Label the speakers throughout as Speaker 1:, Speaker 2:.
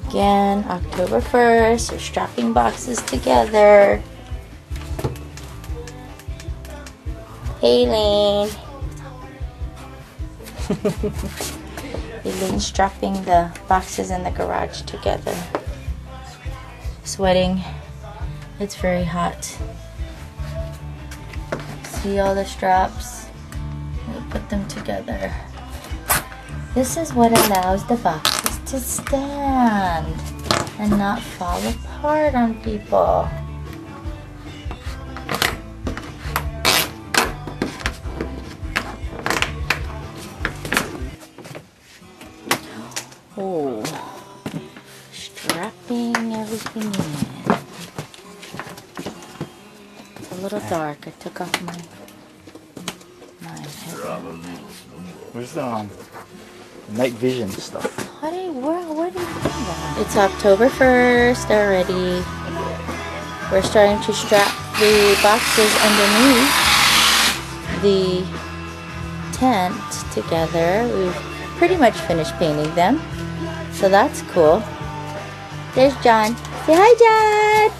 Speaker 1: Again, October 1st, we're strapping boxes together. Hey, Lane. Elaine's strapping the boxes in the garage together. Sweating. It's very hot. See all the straps? We put them together. This is what allows the boxes to stand and not fall apart on people. Oh, strapping everything in. It's a little dark. I took off my headlamp.
Speaker 2: Where's the night vision stuff?
Speaker 1: Where do you think that? It's October 1st already. We're starting to strap the boxes underneath the tent together. We've pretty much finished painting them. So that's cool. There's John. Say hi, John.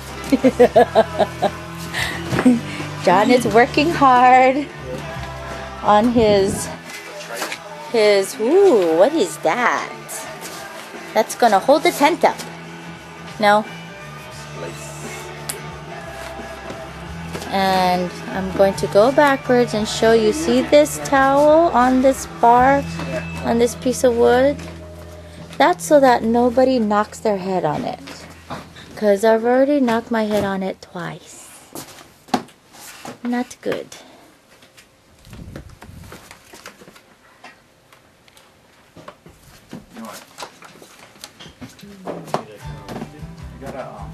Speaker 1: John is working hard on his, ooh, what is that? That's gonna hold the tent up. No? And I'm going to go backwards and show you. See this towel on this bar, on this piece of wood? That's so that nobody knocks their head on it. Because I've already knocked my head on it twice. Not good.
Speaker 2: You gotta